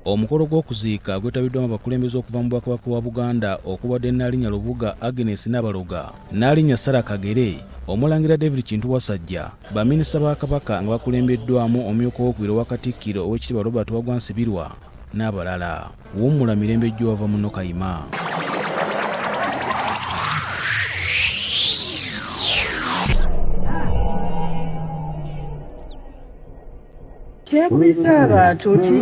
Omukolo gw'okuziika gwetabiddwamu abakulembeze okuva mu Bwakabaka bwa Buganda okubadde Nnaalinnya Lubuga Agnes Nabaloga, Nnaalinnya Sarah Kagere, Omulangira David Kintu Wasajja, baminisita ba Kabaka nga bakulembeddwamu omumyuka w'okubiri owa Katikkiro Oweekitiibwa Robert Waggwa Nsibirwa n'abalala. Wummula Mirembe Jjova muno Kayima. Kyekubisa abantu nti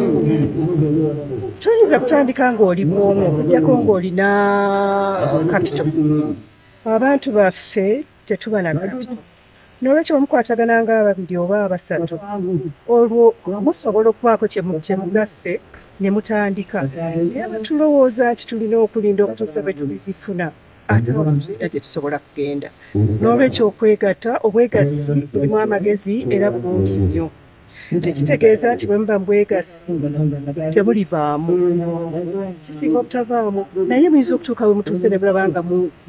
tuyinza kutandika ng'oli bw'omu okujjako ng'olina kapito. Abantu baffe tetuba na kapito. N'olwekyo mukwatagana ng'ababiri oba abasatu, olwo musobola okubaako kye mugasse ne mutandika. Naye tulowooza nti tulina okulinda okutuusa bwe tulizifuna ate awo tulina gye tusobola kugenda. N'olwekyo okwegatta, obwegassi bulimu amagezi era bulungi nnyo. Tekitegeeza nti bwe muba mubwegassi temulivaamu, kisinga obutavaamu, naye muyinza okutuuka we mutuuse ne mulaba nga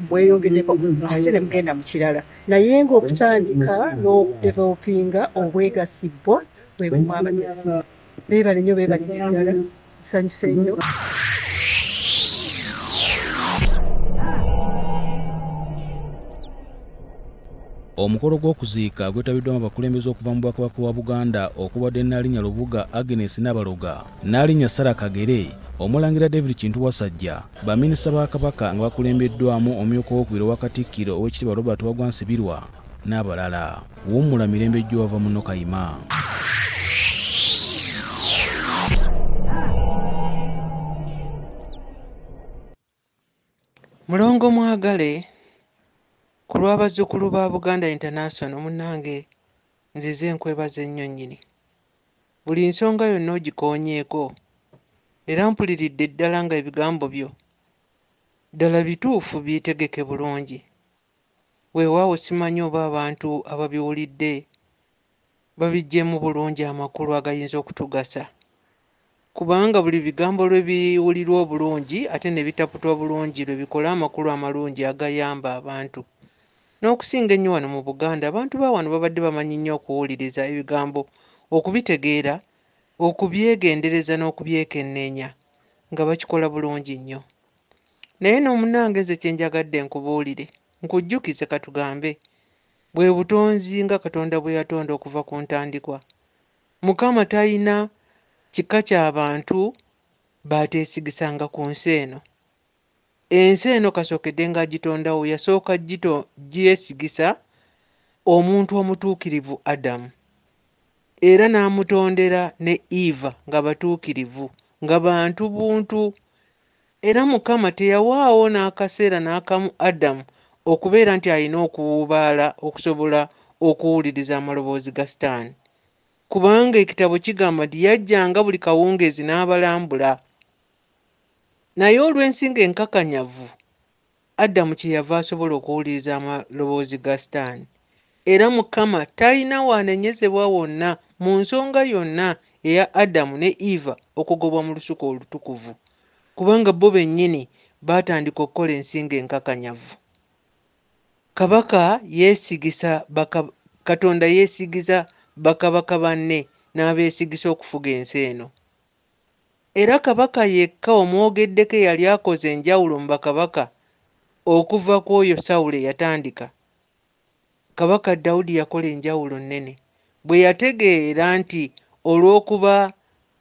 mweyongeddeko ate ne mugenda mu kirala. Naye ng'okutandika n'okudevelopinga obwegassi bwo bwe bumu amagezi. Beebale nnyo, beebale ddala, nsanyuse nnyo. Omukolo gw'okuziika gwetabiddwamu abakulembeze okuva mu Bwakabaka bwa Buganda okubadde Nnaalinnya Lubuga Agnes Nabaloga, Nnaalinnya Sarah Kagere, Omulangira David Kintu Wasajja, baminisita ba Kabaka nga bakulembeddwamu omumyuka w'okubiri owa Katikkiro Oweekitiibwa Robert Waggwa Nsibirwa n'abalala. Wummula Mirembe Jjova muno Kayima. Mulongo mwagale, ku lw'abazzukulu ba Buganda International munnange nzize nkwebaza ennyo nnyini. Buli nsonga yonna ogikoonyeeko era mpuliridde ddala nga ebigambo byo ddala bituufu byetegeke bulungi. Weewaawo simanyi oba abantu ababiwulidde babiggyemu bulungi amakulu agayinza okutugasa. Kubanga buli bigambo lwe biwulirwa obulungi ate ne bitaputwa bulungi lwe bikola amakulu amalungi agayamba abantu. N'okusinga ennyo wano mu Buganda, abantu ba wano babadde bamanyi nnyo okuwuliriza ebigambo, okubitegeera, okubyegendereza n'okubyekenneenya nga bakikola bulungi nnyo. Naye n'omunnange nze kye njagadde nkubuulire, nkujjukize katugambe, bwe butonzi nga Katonda bwe yatonda okuva ku ntandikwa. Mukama talina kika ky'abantu baateesigisanga ku nsi eno. Ensi eno kasookedde ng'agitondawo yasooka gyesigisa omuntu omutuukirivu Adamu, era n'amutondera ne Eva nga batuukirivu, nga bantu buntu. Era Mukama teyawaawo n'akaseera n'akamu Adamu okubeera nti alina okuwuubaala okusobola okuwuliriza amaloboozi ga Sitaani, kubanga ekitabo kigamba nti yajjanga buli kawungeezi n'abalambula. Naye olw'ensinga enkakanyavu, Adamu kyeyava asobola okuwuliriza amaloboozi ga Sitaani. Era Mukama talina waanenyezebwa wonna mu nsonga yonna eya Adamu ne Eva okugobwa mu lusuku olutukuvu, kubanga bo bennyini baatandika okukola ensinga enkakanyavu. Katonda yeesigisa bakabaka banne n'abeesigisa okufuga ensi eno. Era kabaka yekka omwogeddeko yali akoze enjawulo mu bakabaka okuva ku oyo Sawulo eyatandika. Kabaka Dawudi yakola enjawulo nnene. Bwe yategeera nti olw'okuba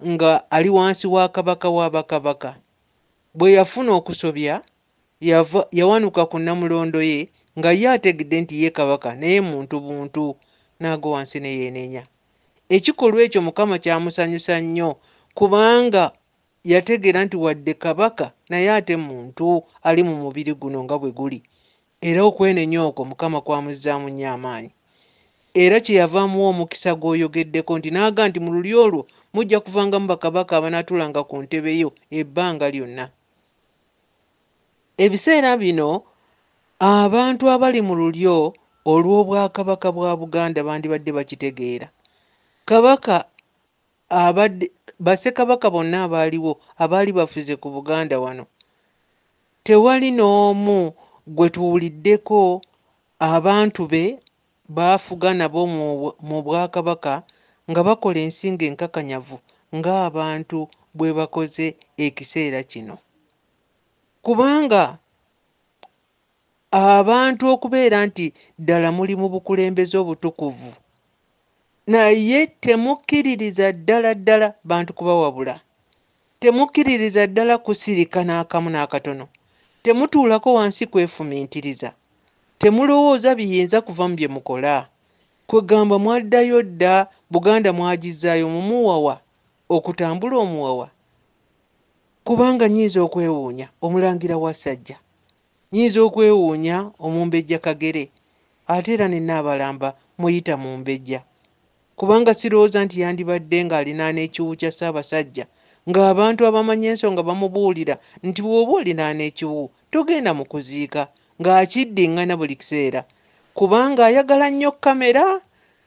nga ali wansi wa kabaka wa bakabaka, bwe yafuna okusobya yawanuka ku Namulondo ye nga ye ategedde nti ye kabaka naye muntu buntu, n'agwa wansi ne yeenenya. Ekikolwa ekyo Mukama kyamusanyusa nnyo, kubanga yategeera nti wadde kabaka naye ate muntu ali mu mubiri guno nga bwe guli. Era okwenenya okwo Mukama kwamuzzaamu nnyo amaanyi. Era kyeyavaamuwa omukisa gw'oyogeddeko nti n'aga nti mu lulyo olwo mujja kuvangamu bakabaka abanaatulanga ku ntebe yo ebbanga lyonna. Ebiseera bino abantu abali mu lulyo olw'obwakabaka bwa Buganda bandibadde bakitegeera. Bassekabaka bonna abaaliwo abaali bafuze ku Buganda wano, tewali n'omu gwe tuwuliddeko abantu be baafuga nabo mu Bwakabaka nga bakola ensinga enkakanyavu ng'abantu bwe bakoze ekiseera kino, kubanga abantu okubeera nti ddala muli mu bukulembeze obutukuvu naye temukkiririza ddala bantu kubawabula, temukkiririza ddala kusirika n'akamu n'akatono, temutuulako wansi kwefumiintiriza, temulowooza biyinza kuva mu bye mukola. Kwegamba mwaddayo dda Buganda mwagizaayo mu muwawa okutambula omuwawa, kubanga nnyinza okwewuunya Omulangira Wasajja, nnyinza okwewuunya Omumbejja Kagere, ate era ne Naabalamba muyita Mumbejja, kubanga sirowooza nti yandibadde ng'alinaana ekiwu kya Ssaabasajja ng'abantu abamanyi ensonga bamubuulira nti bw'oba olinaana ekiwu togenda mu kuziika, ng'akiddiŋŋana buli kiseera, kubanga ayagala nnyo kamera,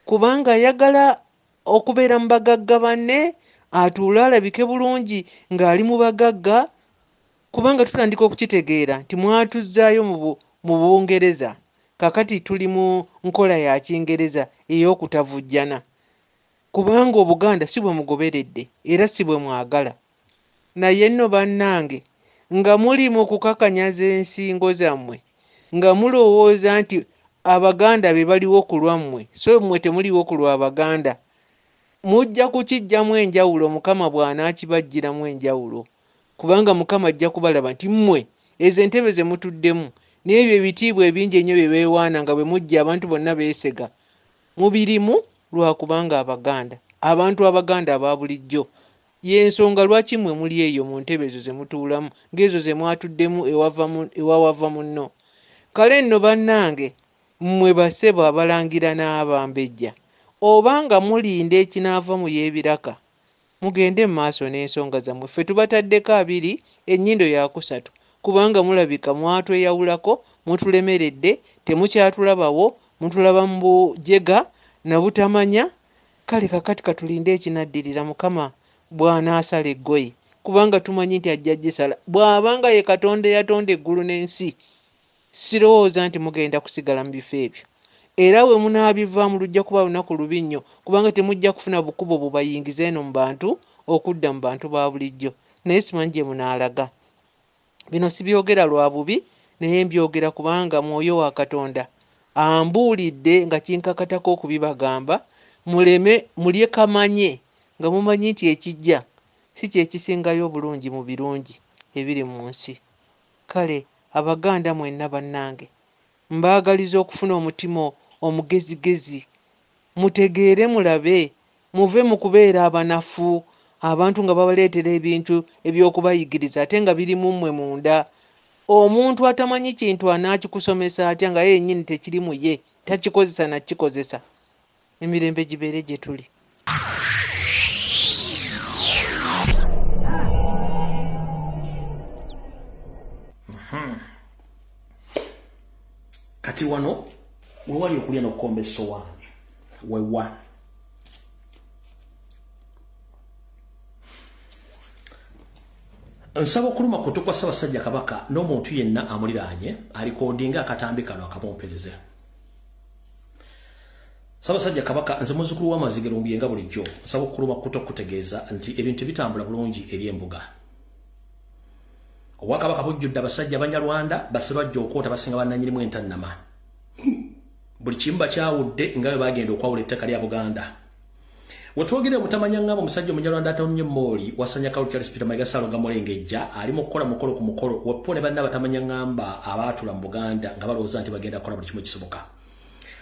kubanga ayagala okubeera mu bagagga banne, atuule alabike bulungi ng'ali mu bagagga, kubanga tutandika okukitegeera nti mwatuzzaayo mu Bungereza, kakati tuli mu nkola ya Kingereza ey'okutavujjana, kubanga Obuganda si bwe mugoberedde era si bwe mwagala. Naye nno bannange, nga muli mu kukakanyaza ensingo zammwe, nga mulowooza nti Abaganda be baliwo ku lwammwe, so mmwe temuliwo ku lw'Abaganda, mujja kukijjamu enjawulo Mukama bw'anaakibajjiramu enjawulo, kubanga Mukama ajja kubalaba nti mmwe ezo entebe ze mutuddemu n'ebyo ebitiibwa ebingi ennyo bye beewaana nga bwe mujja abantu bonna beesega, mubirimu lwakubanga Abaganda, abantu Abaganda aba bulijjo, y'ensonga lwaki mmwe muli eyo mu ntebe ezo ze mutuulamu ng'ezo ze mwatuddemu ewawava munno. Kale nno bannange, mmwe bassebo Abalangira n'Abambejja, obanga mulinda ekinaava mu y'ebiraka, mugende mu maaso n'ensonga zammwe. Ffe tubataddeko 2, ennyindo yakusatu, kubanga mulabika mwatweyawulako, mutulemeredde, temukyatulabawo, mutulaba mu bujega na butamanya. Kale kakati katulinde ekinaddirira Mukama bw'anaasala eggoye, kubanga tumanyi nti ajja gisala. Bw'abanga ye Katonda eyatonda eggulu n'ensi, sirowooza nti mugenda kusigala mu bifo ebyo, era we munaabivaamu lujja kuba lunaku lubi nnyo, kubanga temujja kufuna bukubo bubayingiza eno mu bantu okudda mu bantu ba bulijjo. Naye simanyi gye munaalaga. Bino sibyogera lwa bubi, naye mbyogera kubanga Mwoyo wa Katonda ambuulidde nga kinkakatako okubibagamba, mulye kamanye nga mumanyi nti ekijja si kye kisingayo obulungi mu birungi ebiri mu nsi. Kale Abaganda mwenna bannange, mbaagaliza okufuna omutima omugezigezi, mutegeere mulabe, muve mu kubeera abanafu, abantu nga babaleetera ebintu eby'okubayigiriza ate nga biri mu mmwe munda. Omuntu atamanyi kintu anaakikusomesa atya nga yennyini tekiri mu ye, takikozesa na kikozesa. Emirembe gibeere gye tuli. Kati wano we wali okulya n'okukomba essowaani wewa. Nsaba okuluma kutu kwa Ssaabasajja Kabaka n'omuntu yenna amuliraanye alikodinga akatambi kano akamumpereze. Ssaabasajja Kabaka nze muzzukulu w'Amazige Lumbiyenga bulijjo nsaba okuluma kutu okutegeeza nti ebintu bitambula bulungi eri embuga. Obwakabaka bujjudde abasajja Banyarwanda basebajja okwota basinga bannannyinimu entannama. Buli kimu bakyawudde nga bwe bagenda okwawula ettaka lya Buganda. Wetwogere mutamanya ng'abo omusajja Omunyarwanda atonye Mooli wasanya Kalu Charles Peter Mayiga Ssalonga Mulengejja ali mu kukola mukolo ku mukolo wepo ne banna batamanya ng'amba abaatula mu Buganda nga balowooza nti bagenda kukola buli kimu ekisoboka.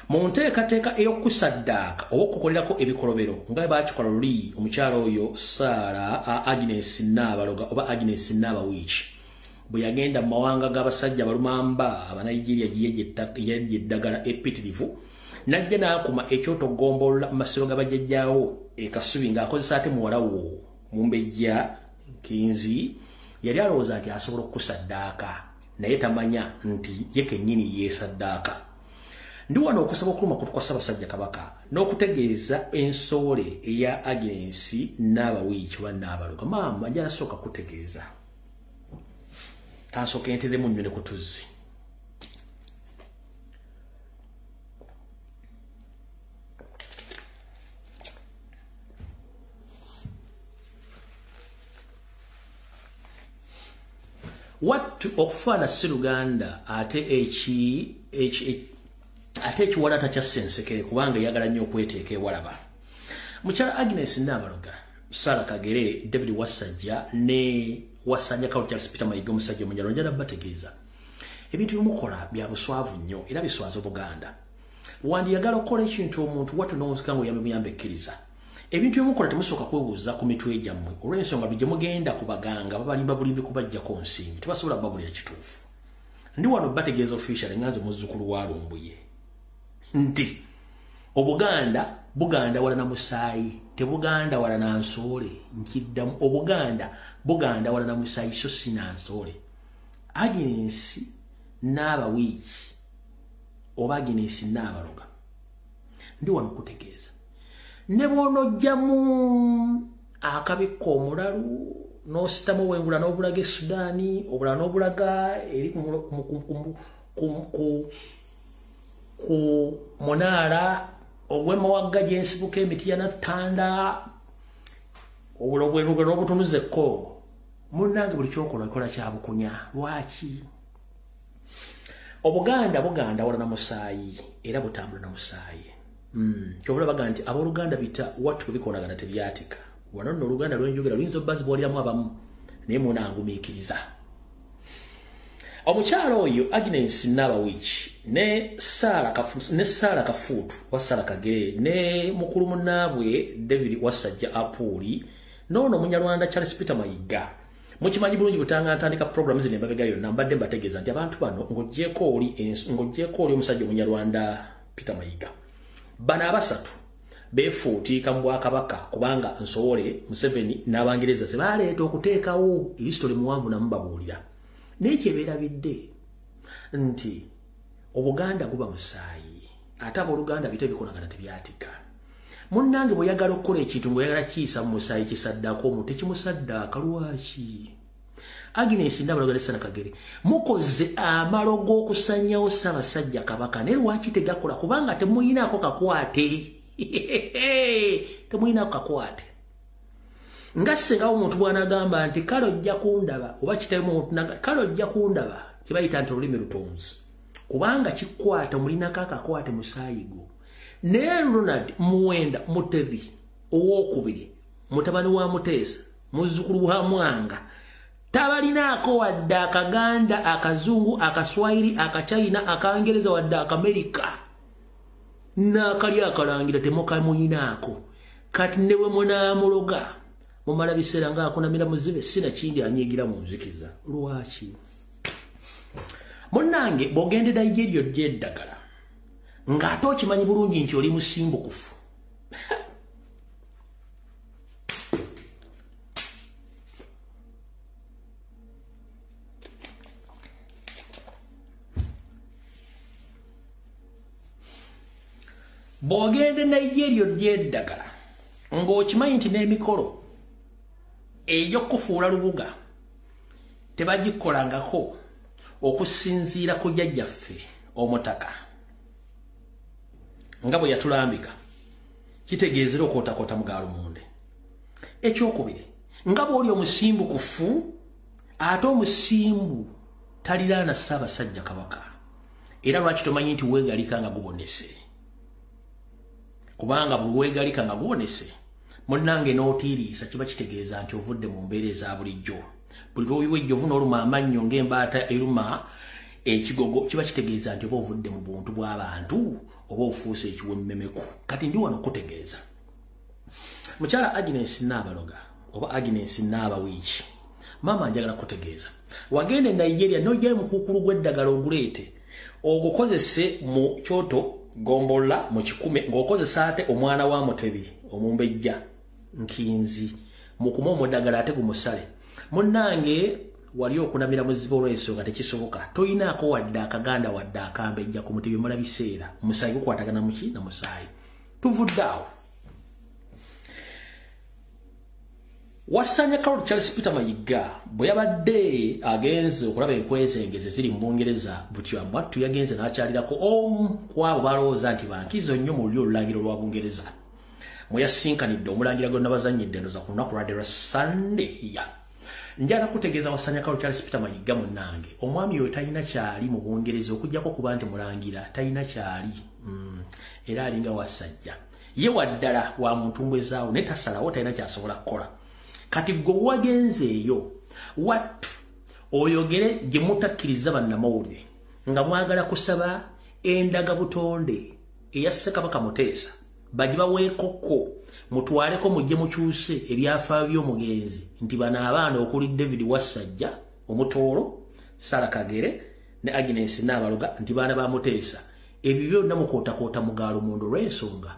Mu nteekateeka ey'okusaddaaka oba okukolerako ebikolobero nga bwe baakikola luli omukyala oyo Sarah Agnes Nabaloga oba Agnes Nabawiiki bwe yagenda mu mawanga g'abasajja balumamba Abanigeria gye eddagala epitirivu najja n'akuma ekyoto gombolola mu masiro g'abajjajjaawo ekasubi ng'akozesa ate muwalawo Mumbejja Nkinzi yali alowooza nti asobola okukusaddaaka naye tamanya nti ye kennyini yeesaddaaka. Ndi wano okusaba okuluma kutu kwa Ssaabasajja Kabaka n'okutegeeza ensoole eya Agnes Nabawiiki wa Nabaloga. Maama ajja asooka kutegeeza tansooka enteremu nnyo ne ku tuzzi. What okufaana Sseruganda ate ekiwalata kya Ssensekere kubanga yagala nnyo okweteeka ewalaba. Mukyala Agnes Nabaloga, Sarah Kagere, David Wasajja ne Wasanja Kawo Charles Peter Mayiga omusajja Munyarwanda njala bategeeza. Ebintu bimukola bya buswavu nnyo era biswaza Buganda. Wandiyagala okukola ekintu omuntu watu n'omusikango yamuyambe ekkiriza. Ebintu bimukola temusooka kwebuuza ku mitwe gyammwe olw'ensonga bye mugenda ku baganga babalimba bulimbi kubaggyako nsimbi tebasobola babulira kituufu. Ndi wano bategeeza official nganze muzzukulu wa Lumbuye nti Obuganda Buganda wala na Musaayi tebuganda wala na Nsoole nkiddamu Obuganda Buganda wala na Musaayi so sina Nsoole. Agnes Nabawiiki oba Agnes Nabaloga ndi wano kutegeeza ne bw'onojjamu akabikko omulalu n'ositamu wengula n'obulaga Sudaani obulala n'obulaga eri ku Munaara ogw'emawagga gy'ensibuka emiti ya Nattanda obulobweruge n'obutunuza ekko munnange buli kyokola okola kya bukunya. Lwaki? Obuganda wala na Musaayi era butambula na Musaayi. Kyobula baga nti abooluganda bita watu bikolagana tebyatika. Wano nno Oluganda lwenjogera luyinza obbazi bwoliramu abamu naye munangumiikiriza. Omukyalo oyo Agnes Nabawiiki ne Sarah Kafuutu wa Sarah Kagere ne mukulu munnaabwe David Wasajja Apuuli n'ono Munyarwanda Charles Peter Mayiga. Mukimanyi bulungi butanga atandika programs zino embabega yonna mbadde mbategeeza nti abantu bano ng'oggyeko oli omusajja Munyarwanda Peter Mayiga. Bana abasatu beefuutiika mu Bwakabaka kubanga Nsoole Museveni n'Abangereza ze baleeta okuteekawo history muwanvu namu babuulira. Naye kyebeerabidde nti Obuganda guba Musaayi ate abooluganda bite bikolagana tebyatika. Munnange bw'oyagala okukola ekintu ng'oyagala kiyisa mu Musaayi kisaddaako omuntu tekimusaddaaka. Lwaki? Agnes Nabaloga ne Sarah Kagere mukoze amalo g'okusanyawo Ssaabasajja Kabaka naye lwaki tegakola? Kubanga temuyinaako kakwate. Temuyinaako kakwate. Nga ssengawo omuntu bw'anagamba nti kale ojja kundaba oba kitemu kale ojja kundaba kye bayita nti olulimi lutonzi kubanga kikwata mulinako akakwate Musaayi gwo. Naye Ronald Muwenda Mutebi owookubiri mutabani wa Muteesa muzzukulu wa Mwanga tabalinaako wadde Akaganda, Akazungu, Akaswahili, Akachina, Akangereza wadde Akamerika n'akali akalangira temukamuyinaako. Kati newe munaamuloga mumala biseera ng'akunamira muzibe sina kindi anyiigira mu nzikiza. Lwaki? Munnange bw'ogendera eryo ly'eddagala ng'ate okimanyi bulungi nti oli musimbukufu. Bw'ogendera eryo ly'eddagala ng'okimanyi nti n'emikolo egy'okufuula lubuga tebagikolangako okusinziira ku jjajjaffe Omutaka nga bwe yatulambika kitegeezera okwotakota mugaalo munde. Ekyokubiri nga bw'oli omusimbukufu ate omusimbu taliraana Ssaabasajja Kabaka era lwaki tomanyi nti weegalika nga gubonese? Kubanga buli weegalika nga gubonese munnange n'otiiriisa kiba kitegeeza nti ovudde mu mbeera eza bulijjo. Buli lw'oyiwa ejjovu n'oluma amannyo ng'embaata eruma ekigogo kiba kitegeeza nti oba ovudde mu buntu bw'abantu oba ofuuse ekiwemmemeku. Kati ndi wano kutegeeza mukyala Agnes Nabaloga oba Agnes Nabawiiki maama njagala kutegeeza wagenda e Nigeria n'ojjayo mukuukulu gw'eddagala oguleete ogukozese mu Kyoto Gombola mu Kikume ng'okozesa ate omwana wa Mutebi Omumbejja Nkinzi mukuma omuddagala ate gumusale. Munnange wali okunamira muzibu olw'ensonga tekisoboka. Toyinaako wadde Akaganda wadde Akambejja ku Mutebi mula biseera Musaayi gukwatagana muki na Musaayi. Tuvudde awo. Wasanya Kawo Charles Peter Mayiga bwe yabadde agenze okulaba enkwezengeze ziri mu Bungereza butyo amwattu yagenze n'akyalirako omu ku abo balowooza nti bankizo nnyo mu luli olulangiro lwa Bungereza mwe yasinkanidde omulangira gonna bazannyidde ndoza ku lunaku lwa Sunday Njala kutegeeza Wasanyakalo Charles Peter Mayiga munnange omwami oyo talina kyali mu Bungereza okujjako kuba nti mulangira talina kyali era alinga wasajja ye waddala wa muntu ngwezaawo ne tasalawo talina kyasobola kukola kati gwe wagenzeeyo wattu oyogere gye mutakkiriza bannamawulire nga mwagala kusaba endaga butonde eya Ssekabaka Muteesa bagibaweekoko mutwaleko mujje mukyuse ebyafaayo by'omugenzi nti bano abaana okuli David Wasajja Omutoolo Sara Kagere ne Agnes Nabaloga nti baana ba Muteesa ebyo byonna mukootakoota mugaalo mundo lw'ensonga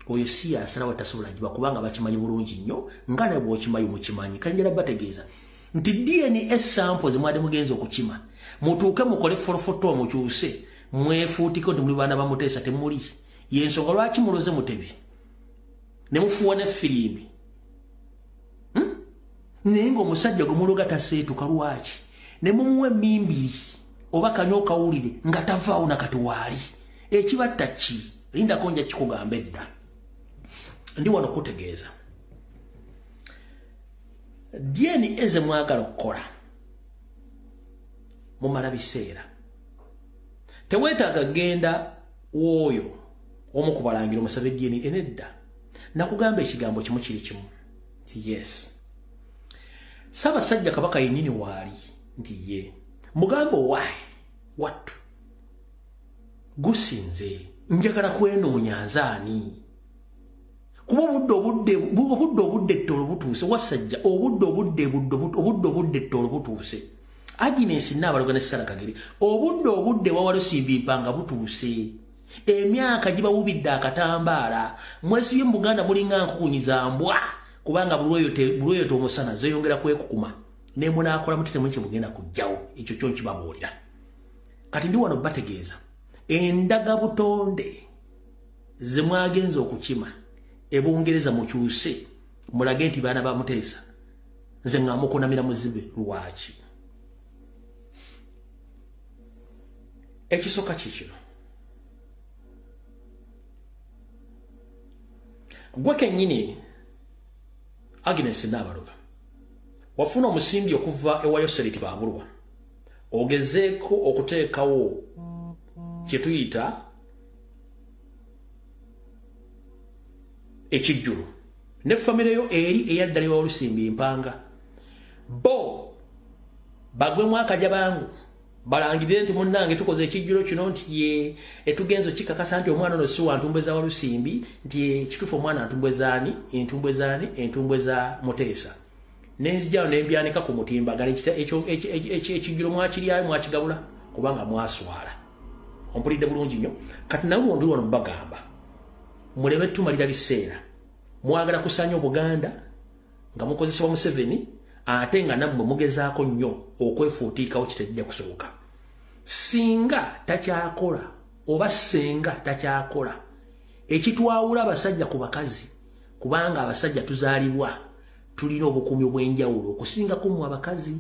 oyo si asalawo tasobola giba kubanga bakimanyi bulungi nnyo nga ne bw'okimanyi mukimanyi kanjala bategeeza nti DNA samples mwade mugenzi okukima mutuuke mukole forofoto mukyuse mwefuutiko nti muli baana ba Muteesa temuli yensonga lwaki muloze Mutebi ne mufuwa ne firimbi naye ng'omusajja gwe muloga taseetuka lwaki ne mumuwa emmimbi oba kanywa okawulire nga tavaawo nakati waali ekibatta ki lindako nja kikugamba edda ndi wano kutegeeza DNA ze mwagala okukola mumala biseera teweetaaga genda w'oyo omu kubalangira omusabe DNA enedda nakugamba ekigambo kimu kiri kimu nti yes Ssaabasajja Kabaka yennyini waali nti ye mugambo waayi wattu gusinze njagala kwenoonya nzaani kuba obudde ettolo butuuse Wasajja obudde ettolo butuuse Agnes Nabaloga ne Sara Kagere obudde Wawalusimbi Mpanga butuuse emyaka gibawubidde akatambaala mwesibye mu Buganda mulinga nkukunyiza mbwa kubanga bulweyo omusana zeyongera kwekukuma ne munaakola muti temuli kyemugenda kujjawo ekyo kyo nkibabuulira kati ndi wano bategeeza endaga butonde ze mwagenza okukima ebungereza mukyuse mulage nti baana ba Muteesa nze nga mukunamira muzibe lwaki ekisoka kikino gwe kennyini Agnes Nabaloga wafuna omusimbi okuva ewa Yoseliti Baabulwa ogezeeko okuteekawo kye tuyita ekijjulo ne famire yo eri eyaddala ewa Lusimbi Mpanga bo bagwemu akaja bangu balangirire nti munnange tukoze ekijjulo kino nti ye etugenzo kikakasa nti omwana ono si wa ntumbwe za Walusimbi nti kitufu omwana entumbwe za Muteesa nenzijjawo nembyanika ku mutimbagano ekijjulo mwakiryayo mwakigabula kubanga mwaswala ompulidde bulungi nnyo kati nawe ndi wano bagamba muleme tumalira biseera mwagala kusaanya Obuganda nga mukozesebwa Museveni ate nga nammwe mugezaako nnyo okwefuutiikawo kitajja kusoboka singa takyakola oba senga takyakola ekitwawula abasajja ku bakazi kubanga abasajja tuzaalibwa tulina obukuumi obw'enjawulo okusinga mu abakazi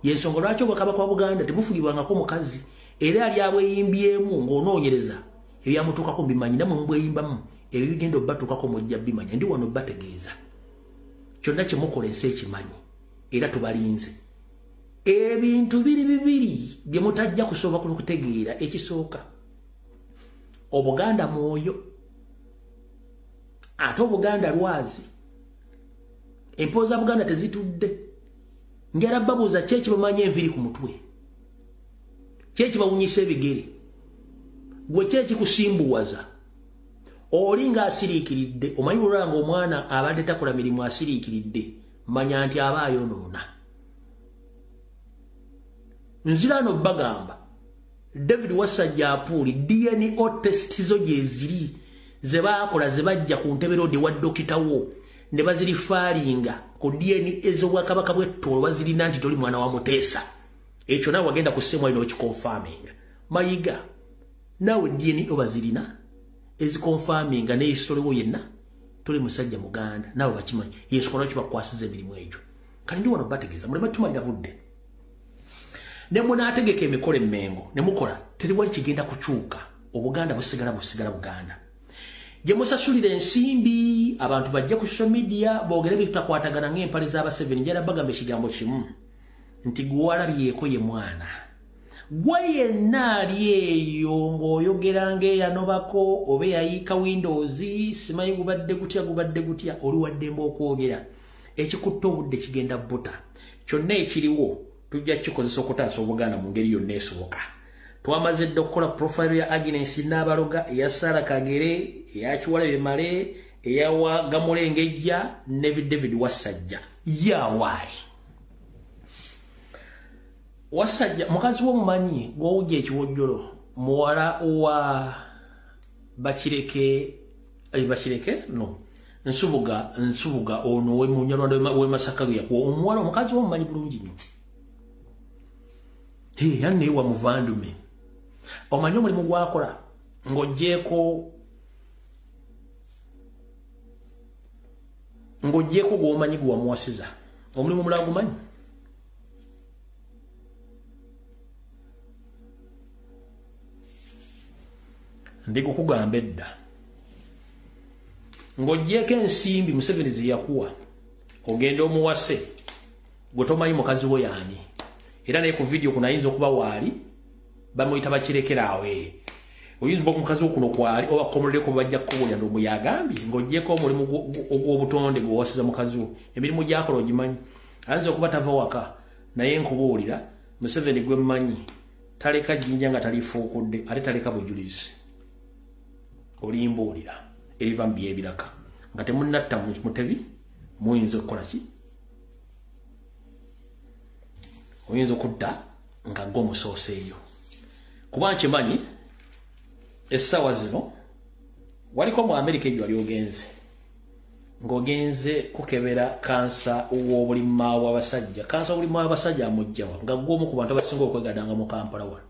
yensonga lwaki Obwakabaka bwa Buganda tebufugibwangako mukazi era ali abweyimbyemu ng'onoonyereza ebyamutuukako mubimanyi namwe mubweyimbamu ebyo bigenda obbatuukako mujja bimanya ndi wano bategeeza kyonna kye mukola ensi ekimanyi era tubalinze ebintu bibiri bye mutajja kusobola kutegeera ekisooka Obuganda mwoyo ate Obuganda lwazi empooza Buganda tezitudde njala babuuza kyeki bamanya enviri ku mutwe kyeki bawunyisa ebigere gwe kyeki kusimbuwaza oli nga asiriikiridde omanyi bulwanga omwana abadde takola mirimu asiriikiridde manya nti aba ayonoona nzira no bagamba David Wasajja apuuli DNA test zo gyeziri ze baakola ze bajja ku ntebe rodi wa dokitawo ne bazirifaalinga ku DNA ez'Obwakabaka bw'Ettolo bazirina nti toli mwana wa Muteesa ekyo nawe wagenda ku ssemu alina okikonfaminga Mayiga nawe DNA obazirina ezikonfaminga ne historiwo yenna tuli musajja Muganda nawe bakimanyi Yesu kola kibakwasiza emirimu egyo kali ndi wano bategeeza muleme tumalira budde ne munaategeka emikolo emmengo ne mukola teri wali kigenda kukyuka Obuganda busigala Buganda gye musasulira ensimbi abantu bajja ku social media boogere bitakwatagana ng'empale z'aba7 njala bagamba ekigambo kimu nti gwewalabyeko ye mwana gwe yenna ali eyo ng'oyogera ng'eyanobako oba yayiika windows simanyi gubadde gutya oli waddemba okwogera ekikutta obudde kigenda buta kyonna ekiriwo tujja kikozesa okutaasa Obuganda mu ngeri yonna esoboka twamaze dde okukola profile ya Agnes Nabaloga eya Sara Kagere eya Kiwalabe Male eya Gamulengejja ne David Wasajja yawaayi Wasajja mukazi w'omumanyi gw'owujja ekiwojjolo muwala wa Bakireke no Nsubuga ono we Munyarwanda we Masaka yakuwa omuwala omukazi w'omumanyi bulungi nnyo yanne wa muvandume omanyi omulimu gwakola ng'oggyeko gw'omanyi gwe wamuwasiza omulimu omulala gumanyi ndigukugamba edda ng'oggyeko ensimbi Museveni ze yakuwa ogenda omuwase gwe tomanyi mukazi we yaani era naye ku video kuna ayinza okuba waali bamuyita Bakirekeraawe oyinza omukazi okuno kwali oba komuleko bajja kukobolya ndo muyagambye ng'oggyeko omulimu ogw'obutonde gwe wasiza mukazi we emirimu gyakola ogimanyi ayinza okuba tava waka naye nkubuulira Museveni gwe mmanyi taleka jjinja nga talifuukudde ate taleka bujulizi olimbuulira eriva mu byebiraka nga temunnatta mutebi muyinza okukola ki oyinza okudda nga g'omusooseeyo kuba nkimanyi essaawa zino waliko mu Amerika ejo wali ogenze ng'ogenze kukebera kansa w'obulimma w'abasajja kansa w'obulimma w'abasajja amugjawa nga gw'omu ku bantu abasinga okwegadanga mu Kampala wano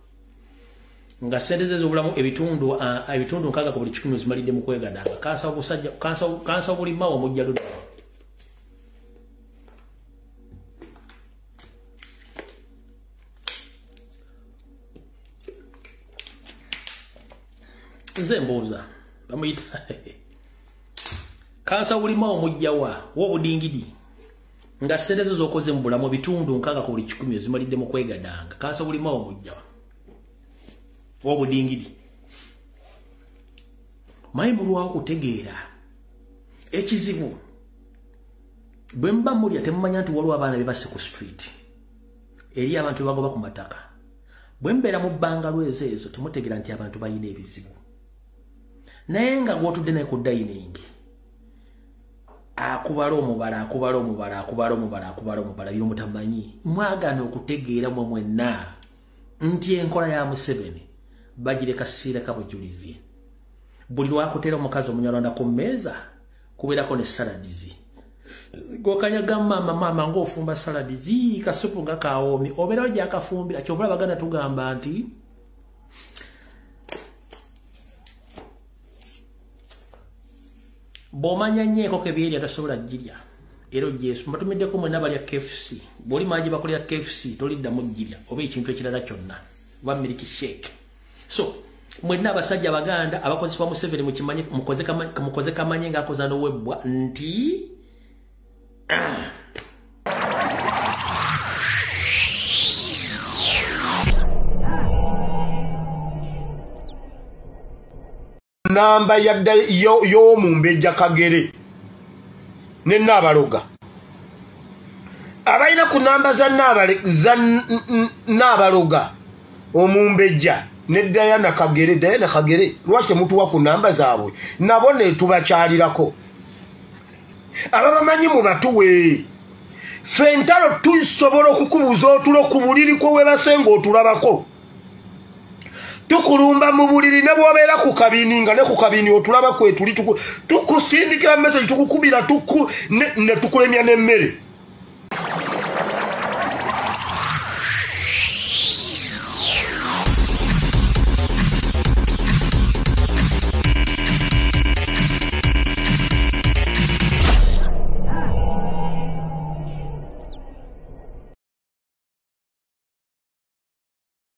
nga sente ze z'obulamu ebitundu 6 ku buli 100 zimalidde mu kwegadanga kansa w'obulimma w'omujja ludda nze mbuuza bamuyita kansa w'obulimma w'omujjawa w'obudingidi nga sente ze z'okoze mu bulamu ebitundu 6 ku buli 100 zimalidde mu kwegadanga kansa w'obulimma w'omujjawa w'obudingidi mayi mulwawo kutegeera ekizibu bwe mba mulya temumanya nti waliwo abaana be basse ku street eri abantu be bagoba ku mataka bwe mbeera mu bbanga ezo temutegeera nti abantu balina ebizibu naye nga gw'otudde naye ku dining akubala omubala by'omutamanyi mwagaana okutegeera mwe mwenna nti enkola ya Museveni bagireka siireka bujulizi buli lwakuteera omukazi Omunyarwanda ku mmeeza kubeerako ne saladizi gwokanyaga maama ng'ofumba saladizi kasupu nga kawoomi obeerawo gyakafumbira kyovula Abaganda tugamba nti bw'omanya nnyo ke byeri atasobola girya era Yesu mbatumiddeko mwenna balya KFC bw'oli manyi bakolera KFC toliddamu girya oba ekintu ekirala kyonna oba miliki shake so mwenna abasajja Abaganda abakozesebwa Museveni mukimanyi mukoze kamanye ng'akoza n'owebbwa nti namba y'Omumbejja Kagere ne Nabaloga abalina ku namba za Nabaloga Omumbejja ne Diana Kagere lwaki mutuwa ku namba zaabwe nabo ne tubakyalirako ababamanyi mu batuwe ffe ntalo tusobola okukubuza otulo ku buliri kwe webasenga otulabako tukulumba mu buliri ne bw'obeera ku kabini nga ne ku kabini otulaba kwe tuli tukusindikira message tukukubira ne tukulemya n'emmere